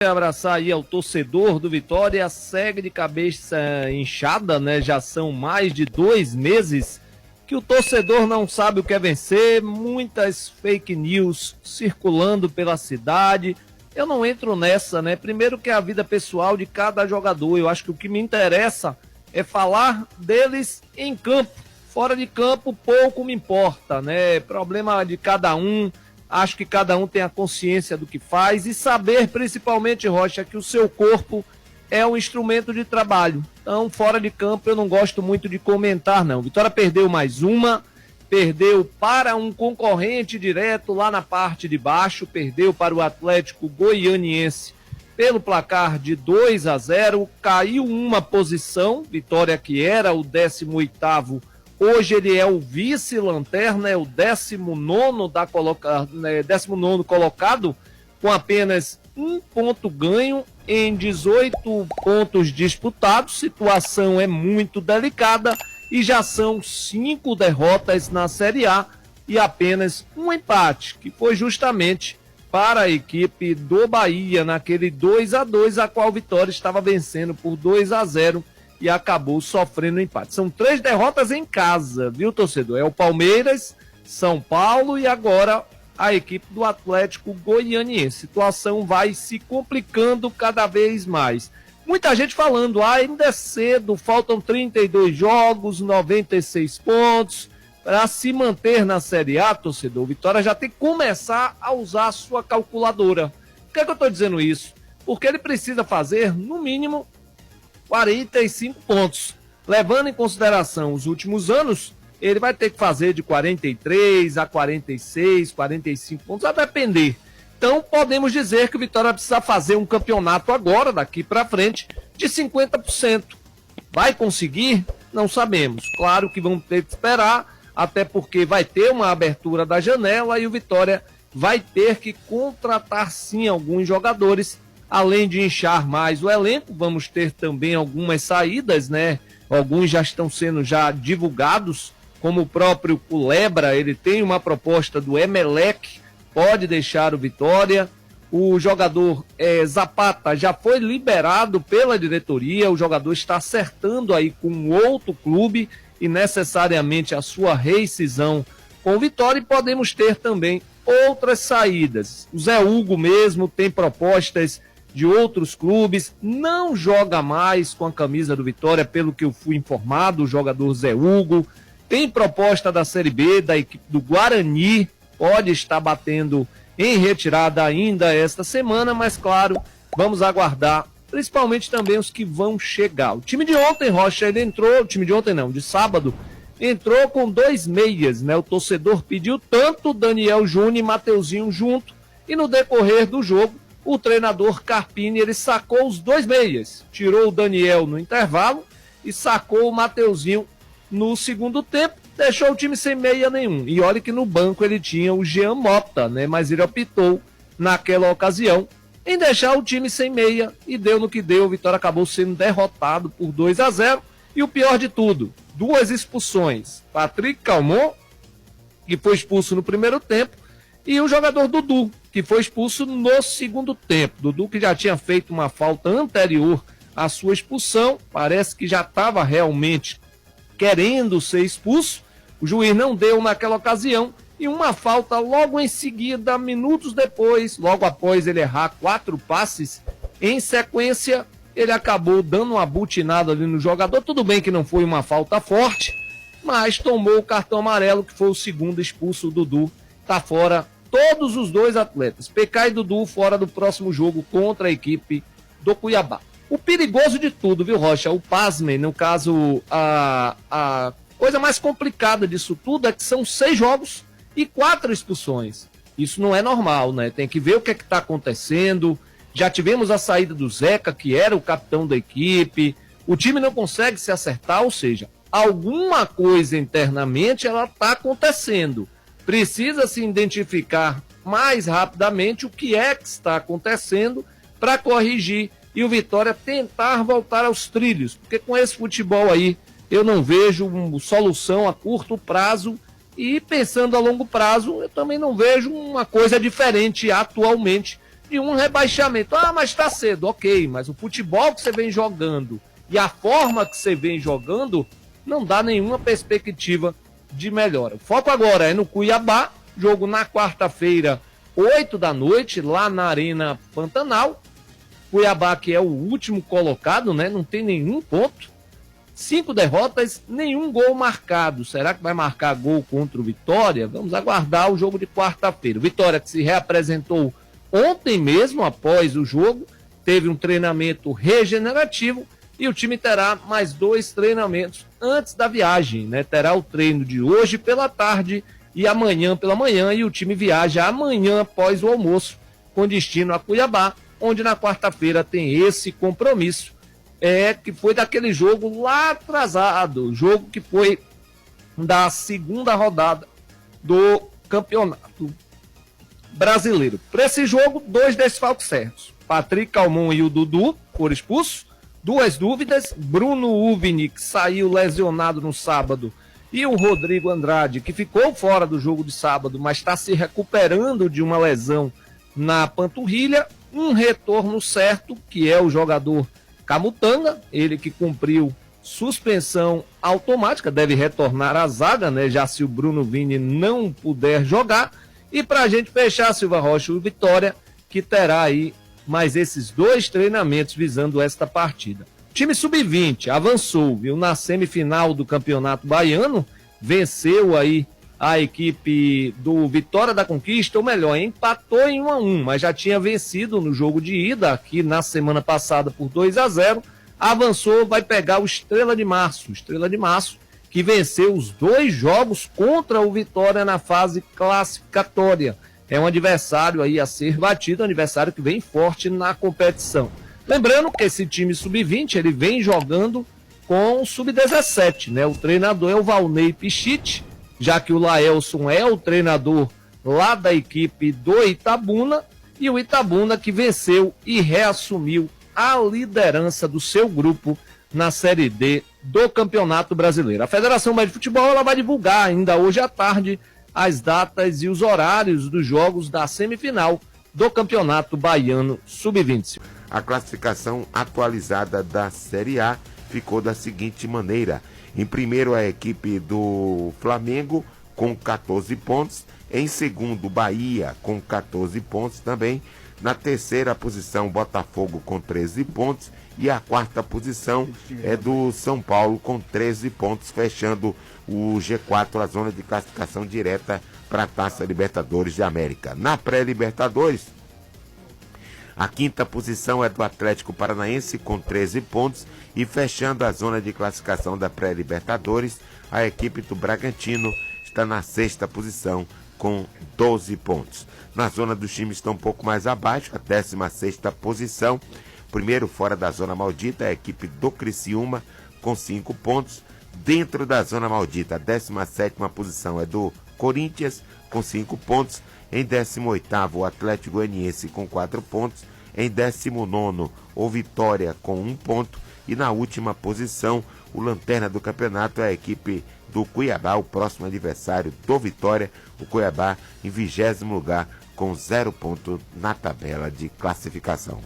Abraçar aí ao torcedor do Vitória, segue de cabeça inchada, né? Já são mais de 2 meses que o torcedor não sabe o que é vencer, muitas fake news circulando pela cidade. Eu não entro nessa, né? Primeiro que é a vida pessoal de cada jogador, eu acho que o que me interessa é falar deles em campo. Fora de campo, pouco me importa, né? Problema de cada um. Acho que cada um tem a consciência do que faz e saber, principalmente, Rocha, que o seu corpo é um instrumento de trabalho. Então, fora de campo, eu não gosto muito de comentar, não. Vitória perdeu mais uma, perdeu para um concorrente direto lá na parte de baixo, perdeu para o Atlético Goianiense pelo placar de 2-0, caiu uma posição, Vitória que era o 18º, hoje ele é o vice-lanterna, é o 19º colocado, com apenas 1 ponto ganho em 18 pontos disputados. Situação é muito delicada e já são 5 derrotas na Série A e apenas um empate, que foi justamente para a equipe do Bahia, naquele 2-2, a qual Vitória estava vencendo por 2-0. E acabou sofrendo empate. São 3 derrotas em casa, viu, torcedor? É o Palmeiras, São Paulo e agora a equipe do Atlético Goianiense. A situação vai se complicando cada vez mais. Muita gente falando, ainda é cedo, faltam 32 jogos, 96 pontos, para se manter na Série A, torcedor. O Vitória já tem que começar a usar a sua calculadora. Por que eu estou dizendo isso? Porque ele precisa fazer, no mínimo, 45 pontos. Levando em consideração os últimos anos, ele vai ter que fazer de 43 a 46, 45 pontos, a depender. Então, podemos dizer que o Vitória precisa fazer um campeonato agora, daqui para frente, de 50%. Vai conseguir? Não sabemos. Claro que vamos ter que esperar, até porque vai ter uma abertura da janela e o Vitória vai ter que contratar sim alguns jogadores. Além de inchar mais o elenco, vamos ter também algumas saídas, né? Alguns já estão sendo divulgados, como o próprio Culebra, ele tem uma proposta do Emelec, pode deixar o Vitória. O jogador Zapata já foi liberado pela diretoria, o jogador está acertando aí com outro clube e necessariamente a sua rescisão com o Vitória, e podemos ter também outras saídas. O Zé Hugo mesmo tem propostas de outros clubes, não joga mais com a camisa do Vitória, pelo que eu fui informado, o jogador Zé Hugo. Tem proposta da Série B, da equipe do Guarani, pode estar batendo em retirada ainda esta semana, mas claro, vamos aguardar, principalmente também os que vão chegar. O time de ontem, Rocha, ele entrou, o time de ontem não, de sábado, entrou com 2 meias, né? O torcedor pediu tanto Daniel Júnior e Mateuzinho junto, e no decorrer do jogo, o treinador Carpini, ele sacou os 2 meias, tirou o Daniel no intervalo e sacou o Mateuzinho no segundo tempo, deixou o time sem meia nenhum. E olha que no banco ele tinha o Jean Mota, né? Mas ele optou naquela ocasião em deixar o time sem meia e deu no que deu. O Vitória acabou sendo derrotado por 2-0 e o pior de tudo, 2 expulsões. Patrick Calmon, que foi expulso no primeiro tempo, e o jogador Dudu, que foi expulso no segundo tempo. Dudu, que já tinha feito uma falta anterior à sua expulsão, parece que já estava realmente querendo ser expulso. O juiz não deu naquela ocasião, e uma falta logo em seguida, minutos depois, logo após ele errar 4 passes em sequência, ele acabou dando uma butinada ali no jogador. Tudo bem que não foi uma falta forte, mas tomou o cartão amarelo, que foi o segundo expulso. O Dudu está fora. Todos os 2 atletas, PK e Dudu, fora do próximo jogo contra a equipe do Cuiabá. O perigoso de tudo, viu, Rocha? O pasmem, no caso, a coisa mais complicada disso tudo é que são 6 jogos e 4 expulsões. Isso não é normal, né? Tem que ver o que é que está acontecendo. Já tivemos a saída do Zeca, que era o capitão da equipe. O time não consegue se acertar, ou seja, alguma coisa internamente ela está acontecendo. Precisa se identificar mais rapidamente o que é que está acontecendo para corrigir e o Vitória tentar voltar aos trilhos, porque com esse futebol aí eu não vejo uma solução a curto prazo e pensando a longo prazo eu também não vejo uma coisa diferente atualmente de um rebaixamento. Ah, mas está cedo, ok, mas o futebol que você vem jogando e a forma que você vem jogando não dá nenhuma perspectiva de melhora. O foco agora é no Cuiabá, jogo na quarta-feira, 8 da noite, lá na Arena Pantanal. Cuiabá, que é o último colocado, né? Não tem nenhum ponto. 5 derrotas, nenhum gol marcado. Será que vai marcar gol contra o Vitória? Vamos aguardar o jogo de quarta-feira. O Vitória que se reapresentou ontem mesmo, após o jogo, teve um treinamento regenerativo e o time terá mais 2 treinamentos antes da viagem, né? Terá o treino de hoje pela tarde e amanhã pela manhã, e o time viaja amanhã após o almoço com destino a Cuiabá, onde na quarta-feira tem esse compromisso, que foi daquele jogo lá atrasado, jogo que foi da segunda rodada do Campeonato Brasileiro. Para esse jogo, 2 desfalques certos. Patrick Calmon e o Dudu foram expulsos. 2 dúvidas, Bruno Uvini, que saiu lesionado no sábado, e o Rodrigo Andrade, que ficou fora do jogo de sábado, mas está se recuperando de uma lesão na panturrilha. Um retorno certo, que é o jogador Camutanga, ele que cumpriu suspensão automática, deve retornar à zaga, né? Já se o Bruno Vini não puder jogar. E para a gente fechar, Silva Rocha, o Vitória, que terá aí mais esses 2 treinamentos visando esta partida. Time sub-20 avançou, viu, na semifinal do Campeonato Baiano, venceu aí a equipe do Vitória da Conquista, ou melhor, empatou em 1-1, mas já tinha vencido no jogo de ida aqui na semana passada por 2-0, avançou, vai pegar o Estrela de Março, que venceu os 2 jogos contra o Vitória na fase classificatória. É um adversário aí a ser batido, um adversário que vem forte na competição. Lembrando que esse time sub-20, ele vem jogando com o sub-17, né? O treinador é o Valnei Pichite, já que o Laelson é o treinador lá da equipe do Itabuna, e o Itabuna que venceu e reassumiu a liderança do seu grupo na Série D do Campeonato Brasileiro. A Federação Baiana de Futebol ela vai divulgar ainda hoje à tarde as datas e os horários dos jogos da semifinal do Campeonato Baiano Sub-20. A classificação atualizada da Série A ficou da seguinte maneira: em primeiro, a equipe do Flamengo com 14 pontos. Em segundo, Bahia com 14 pontos também. Na terceira posição, Botafogo com 13 pontos. E a quarta posição é do São Paulo com 13 pontos, fechando o G4, a zona de classificação direta para a Taça Libertadores de América. Na pré-Libertadores, a quinta posição é do Atlético Paranaense com 13 pontos e fechando a zona de classificação da pré-Libertadores, a equipe do Bragantino está na sexta posição com 12 pontos. Na zona dos times estão um pouco mais abaixo, a 16ª posição. Primeiro fora da zona maldita, a equipe do Criciúma com 5 pontos. Dentro da zona maldita, a 17ª posição é do Corinthians com 5 pontos. Em 18º, o Atlético Goianiense com 4 pontos. Em 19º, o Vitória com 1 ponto. E na última posição, o lanterna do campeonato é a equipe do Cuiabá, o próximo adversário do Vitória. O Cuiabá em 20º lugar com 0 ponto na tabela de classificação.